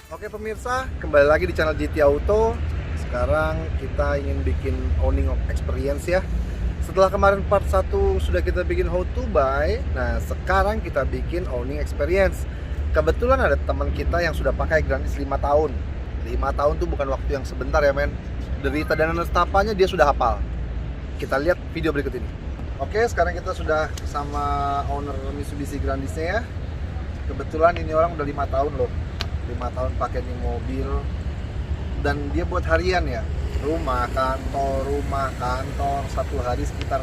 Oke pemirsa, kembali lagi di channel GT Auto. Sekarang kita ingin bikin owning of experience ya. Setelah kemarin part 1 sudah kita bikin how to buy. Nah sekarang kita bikin owning experience. Kebetulan ada teman kita yang sudah pakai Grandis 5 tahun. 5 tahun tuh bukan waktu yang sebentar ya men. Derita dan nestapanya dia sudah hafal. Kita lihat video berikut ini. Oke, sekarang kita sudah sama owner Mitsubishi Grandisnya ya. Kebetulan ini orang udah 5 tahun loh. 5 tahun pakai nih mobil. Dan dia buat harian ya. Rumah kantor, satu hari sekitar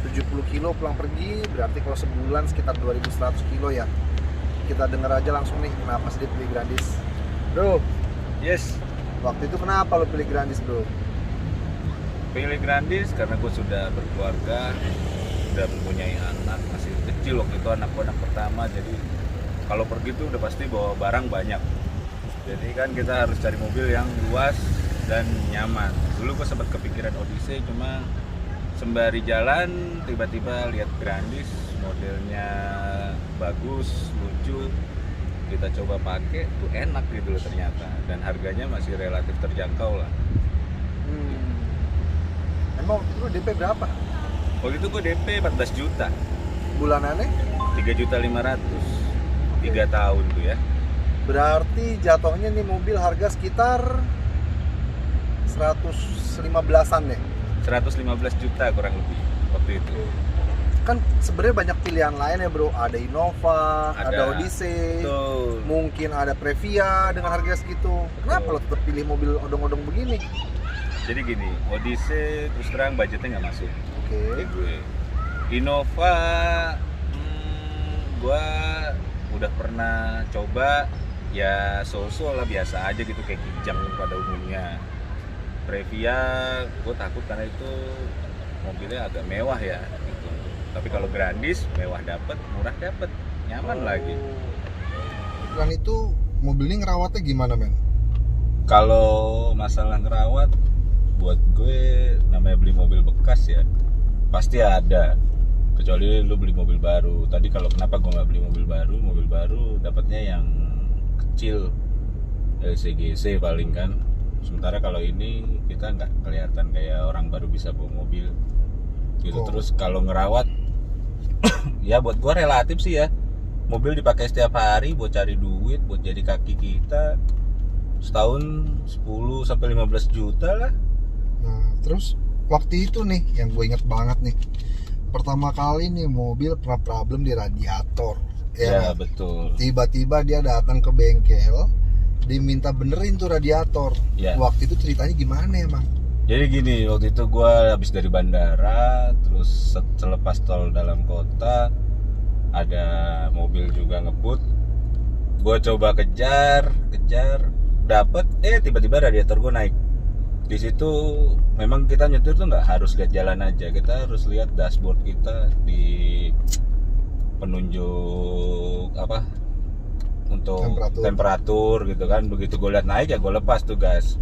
70 kilo pulang pergi. Berarti kalau sebulan sekitar 2100 kilo ya. Kita denger aja langsung nih kenapa sih dia pilih Grandis. Bro, Yes, waktu itu kenapa lo pilih Grandis bro? pilih Grandis karena gue sudah berkeluarga, udah mempunyai anak, masih kecil waktu itu anak pertama. Jadi kalau pergi tuh udah pasti bawa barang banyak. Jadi kan kita harus cari mobil yang luas dan nyaman. Dulu gue sempat kepikiran Odyssey, cuma sembari jalan tiba-tiba lihat Grandis, modelnya bagus, lucu. Kita coba pakai, tuh enak gitu loh ternyata, dan harganya masih relatif terjangkau lah. Emang waktu itu DP berapa? Waktu itu gue DP 14 juta, Bulanannya? 3.500.000, 3 tahun tuh ya. Berarti jatuhnya nih mobil harga sekitar 115-an deh. 115 juta kurang lebih waktu itu. Kan sebenarnya banyak pilihan lain ya bro. Ada Innova, ada Odyssey, Betul. mungkin ada Previa dengan harga segitu. Kenapa lo tetap pilih mobil odong-odong begini? Jadi gini, Odyssey terus terang budgetnya nggak masuk Oke. ke gue. Innova, gue udah pernah coba, ya so-so lah, biasa aja gitu, kayak Kijang pada umumnya. Previa, gue takut karena itu mobilnya agak mewah ya gitu. Tapi kalau Grandis, mewah dapet, murah dapet, nyaman lagi. Dan itu mobil ini ngerawatnya gimana men? Kalau masalah ngerawat, buat gue namanya beli mobil bekas ya, pasti ada. Kecuali lu beli mobil baru. Tadi kalau kenapa gue nggak beli mobil baru dapatnya yang kecil, LCGC paling kan. Sementara kalau ini kita nggak kelihatan kayak orang baru bisa bawa mobil gitu. Terus kalau ngerawat ya buat gue relatif sih ya, mobil dipakai setiap hari buat cari duit, buat jadi kaki kita, setahun 10 sampai 15 juta lah. Nah, terus waktu itu nih yang gue inget banget nih, pertama kali nih mobil pernah problem di radiator Ya, kan? betul. Tiba-tiba dia datang ke bengkel, diminta benerin tuh radiator. Ya. Waktu itu ceritanya gimana emang? Jadi gini, waktu itu gue habis dari bandara, terus selepas tol dalam kota ada mobil juga ngebut. Gue coba kejar, dapet, tiba-tiba radiator gue naik. Di situ memang kita nyetir tuh nggak harus lihat jalan aja, kita harus lihat dashboard kita di penunjuk apa untuk temperatur gitu kan. Begitu gue lihat naik ya gue lepas tuh gas.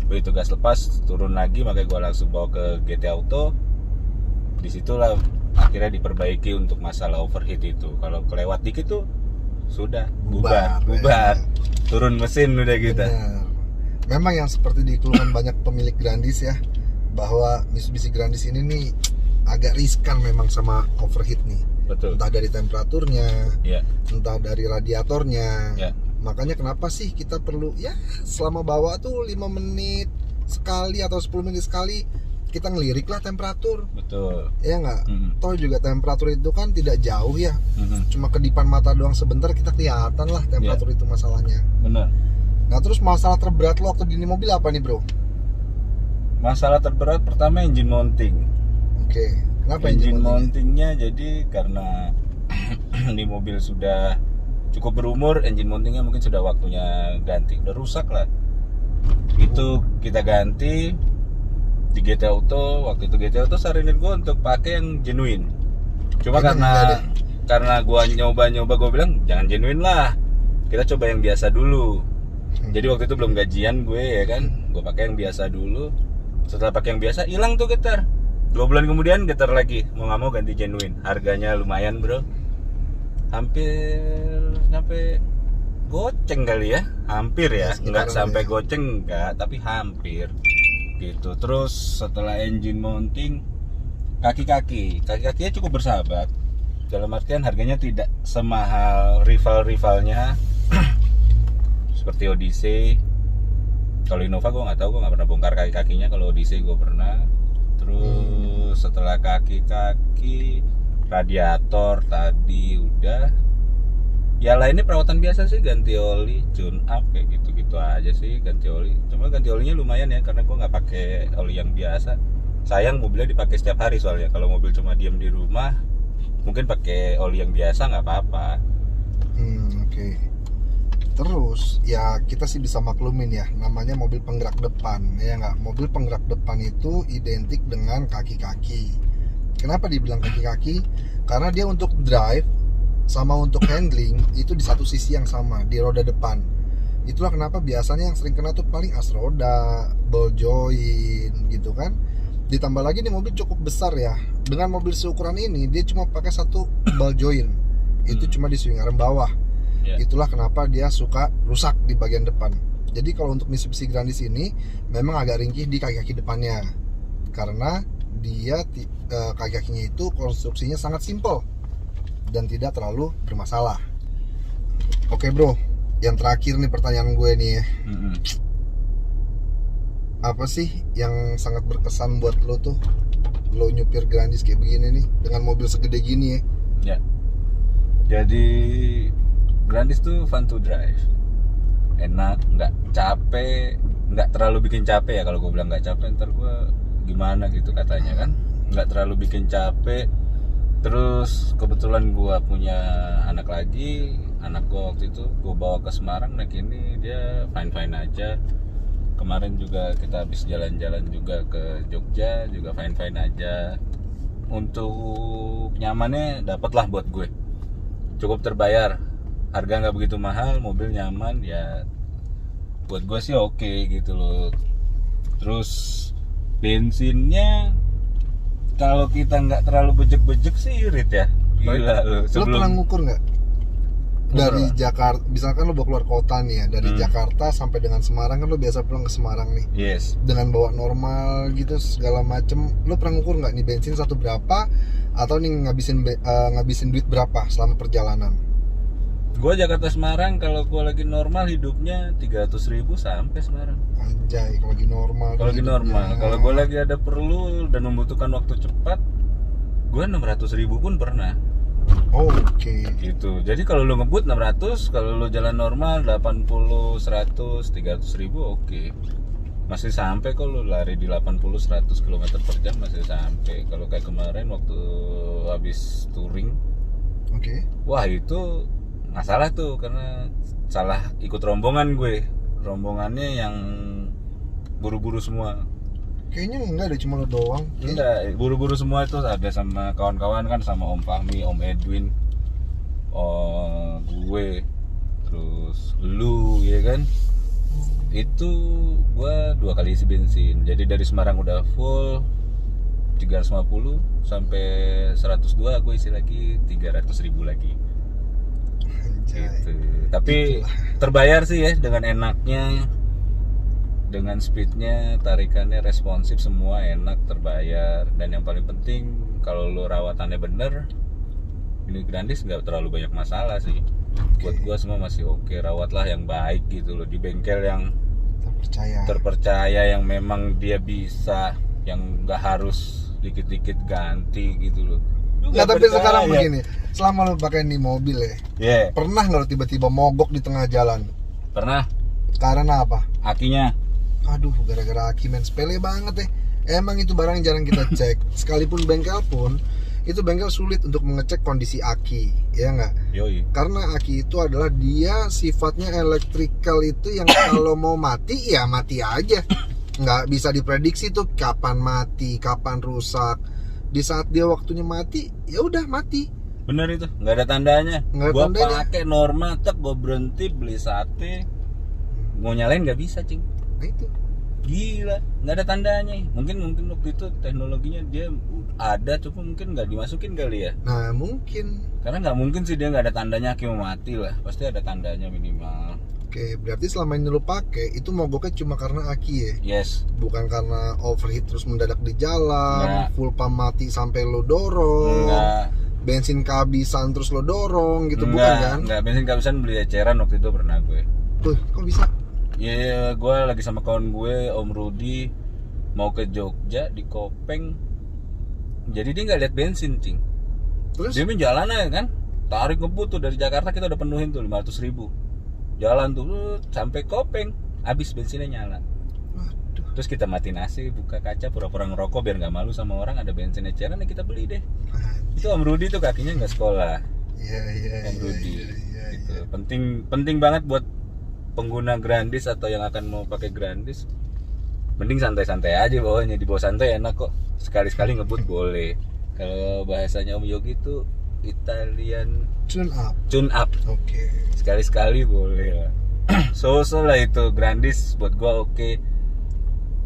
Begitu gas lepas, turun lagi, makanya gue langsung bawa ke GT Auto. Disitulah akhirnya diperbaiki untuk masalah overheat itu. Kalau kelewat dikit tuh sudah bubar. Turun mesin udah gitu. Bener. Memang yang seperti dikeluhkan banyak pemilik Grandis ya, bahwa Mitsubishi Grandis ini nih agak riskan memang sama overheat nih. Betul. Entah dari temperaturnya, Ya. entah dari radiatornya. Ya. Makanya kenapa sih kita perlu ya selama bawa tuh 5 menit sekali atau 10 menit sekali kita ngelirik lah temperatur. Betul. Ya nggak? Toh juga temperatur itu kan tidak jauh ya. Cuma kedipan mata doang sebentar kita kelihatan lah temperatur itu masalahnya. Benar. Nah terus masalah terberat lo waktu di ini mobil apa nih bro? Masalah terberat pertama engine mounting. Oke. Kenapa Engine mountingnya? Jadi karena di mobil sudah cukup berumur, engine mountingnya mungkin sudah waktunya ganti, udah rusak lah. Itu kita ganti di GT Auto. Waktu itu GT Auto saranin gue untuk pakai yang genuine. Cuma karena gue nyoba gue bilang jangan genuine lah, kita coba yang biasa dulu. Jadi waktu itu belum gajian gue ya kan, gue pakai yang biasa dulu. Setelah pakai yang biasa hilang tuh getar. 2 bulan kemudian getar lagi, mau nggak mau ganti genuine. Harganya lumayan bro, hampir sampai goceng kali ya, hampir ya, Ya, nggak sekitaran sampai ya. goceng nggak, tapi hampir gitu. Terus setelah engine mounting, kaki-kakinya cukup bersahabat, dalam artian harganya tidak semahal rivalnya seperti Odyssey. Kalau Innova gue nggak tahu, gue nggak pernah bongkar kaki-kakinya. Kalau Odyssey gue pernah. Terus setelah kaki-kaki, radiator tadi udah. Ya lainnya perawatan biasa sih, ganti oli, tune up kayak gitu-gitu aja sih, ganti oli. Cuma ganti olinya lumayan ya, karena gue nggak pakai oli yang biasa. Sayang mobilnya dipakai setiap hari soalnya. Kalau mobil cuma diam di rumah, mungkin pakai oli yang biasa nggak apa-apa. Oke. Terus ya kita sih bisa maklumin ya, namanya mobil penggerak depan ya nggak. Mobil penggerak depan itu identik dengan kaki-kaki. Kenapa dibilang kaki-kaki? Karena dia untuk drive sama untuk handling itu di satu sisi yang sama, di roda depan. Itulah kenapa biasanya yang sering kena tuh paling as roda, ball joint gitu kan. Ditambah lagi nih mobil cukup besar ya. Dengan mobil seukuran ini dia cuma pakai satu ball joint. Itu cuma di swing arm bawah. Ya. Itulah kenapa dia suka rusak di bagian depan. Jadi kalau untuk Mitsubishi Grandis ini memang agak ringkih di kaki-kaki depannya. Karena dia kaki-kakinya itu konstruksinya sangat simple dan tidak terlalu bermasalah. Oke bro, yang terakhir nih pertanyaan gue nih ya. Apa sih yang sangat berkesan buat lo tuh, lo nyupir Grandis kayak begini nih dengan mobil segede gini ya? Ya. Jadi Grandis tuh fun to drive, enak, nggak capek, nggak terlalu bikin capek ya. Kalau gue bilang nggak capek, ntar gue gimana gitu katanya kan, nggak terlalu bikin capek. Terus kebetulan gue punya anak lagi, anak gue waktu itu gue bawa ke Semarang, naik ini dia fine aja. Kemarin juga kita habis jalan-jalan juga ke Jogja, juga fine aja. Untuk nyamannya dapet lah buat gue, cukup terbayar. Harga nggak begitu mahal, mobil nyaman ya, buat gue sih oke gitu loh. Terus bensinnya kalau kita nggak terlalu bejek-bejek sih irit ya, gila lo. Lo pernah ngukur nggak? Dari Jakarta, misalkan lo bawa keluar kota nih ya, dari Jakarta sampai dengan Semarang kan lo biasa pulang ke Semarang nih. Yes. Dengan bawa normal gitu segala macem, lo pernah ngukur nggak nih bensin satu berapa, atau nih ngabisin duit berapa selama perjalanan? Gue Jakarta Semarang kalau gue lagi normal hidupnya 300.000 sampai Semarang. Anjay, kalau lagi normal. Kalau lagi hidupnya. normal, kalau gue lagi ada perlu dan membutuhkan waktu cepat, gue 600.000 pun pernah. Oh, oke. Gitu. Jadi kalau lo ngebut 600, kalau lo jalan normal 80, 100, 300.000 oke. Masih sampai kalau lari di 80-100 km per jam masih sampai. Kalau kayak kemarin waktu habis touring, Oke. wah itu masalah tuh karena salah ikut rombongan gue. Rombongannya yang buru-buru semua. Kayaknya enggak ada, cuma lo doang. Enggak, buru-buru semua itu ada sama kawan-kawan kan, sama Om Fahmi, Om Edwin, gue, terus lu ya kan. Itu gua 2 kali isi bensin. Jadi dari Semarang udah full 350 sampai 102 aku isi lagi 300.000 lagi. Anjay. Gitu. Tapi terbayar sih ya, dengan enaknya, dengan speednya, tarikannya responsif, semua enak, terbayar. Dan yang paling penting kalau lo rawatannya bener, ini Grandis nggak terlalu banyak masalah sih. Buat gua semua masih oke. Rawatlah yang baik gitu loh, di bengkel yang terpercaya, yang memang dia bisa, yang nggak harus dikit-dikit ganti gitu loh. Nggak, tapi sekarang begini, selama lo pakai ini mobil ya, pernah nggak lo tiba-tiba mogok di tengah jalan? Pernah. Karena apa? Akinya. Aduh, gara-gara aki, men. Sepele banget ya. Emang itu barang yang jarang kita cek. Sekalipun bengkel pun, itu bengkel sulit untuk mengecek kondisi aki, ya nggak? Yoi. Karena aki itu adalah dia sifatnya elektrikal itu yang kalau mau mati ya mati aja. Nggak bisa diprediksi tuh kapan mati, kapan rusak. Di saat dia waktunya mati, ya udah mati. Bener itu, nggak ada tandanya. Gua pakai normal, tek gua berhenti beli sate, mau nyalain nggak bisa, cing. Nah itu. Gila, nggak ada tandanya. Mungkin waktu itu teknologinya dia ada, cuma mungkin nggak dimasukin kali ya. Nah mungkin. Karena nggak mungkin sih dia nggak ada tandanya aki mau mati lah. Pasti ada tandanya minimal. Oke, berarti selama ini lo pakai itu mogoknya cuma karena aki ya? Yes. Bukan karena overheat terus mendadak di jalan, Nggak. full pump mati sampai lo dorong, Enggak. bensin kehabisan terus lo dorong gitu, bukan kan? Enggak, bensin kehabisan beli eceran waktu itu pernah gue. Tuh, kok bisa? Iya, gue lagi sama kawan gue, Om Rudi, mau ke Jogja di Kopeng. Jadi dia nggak lihat bensin, cing. Terus? Dia main jalan aja kan, tarik ngebut tuh dari Jakarta kita udah penuhin tuh 500.000. Jalan tuh sampai Kopeng, habis bensinnya nyala. Waduh. Terus kita matiin AC, buka kaca, pura-pura ngerokok biar nggak malu sama orang, ada bensin eceran ya kita beli deh. Itu Om Rudi tuh kakinya nggak sekolah. Iya. Om Rudi. Gitu. Penting banget buat pengguna Grandis atau yang akan mau pakai Grandis, mending santai-santai aja bawanya. Di bawah santai enak kok, sekali-sekali ngebut boleh. Kalau bahasanya Om Yogi itu Italian Tune up. Oke. sekali-sekali boleh lah. So lah itu Grandis buat gua oke.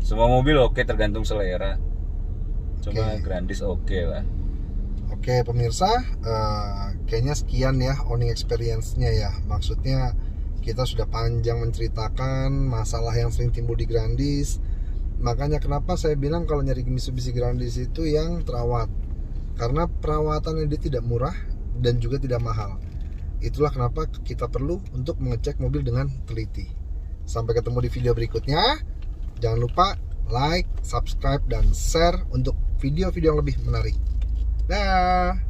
Semua mobil oke tergantung selera. Cuma Oke. Grandis oke lah. Oke pemirsa, kayaknya sekian ya owning experience-nya ya. Maksudnya kita sudah panjang menceritakan masalah yang sering timbul di Grandis. Makanya kenapa saya bilang kalau nyari Mitsubishi Grandis itu yang terawat. Karena perawatannya dia tidak murah dan juga tidak mahal. Itulah kenapa kita perlu untuk mengecek mobil dengan teliti. Sampai ketemu di video berikutnya. Jangan lupa like, subscribe, dan share untuk video-video yang lebih menarik. Dah.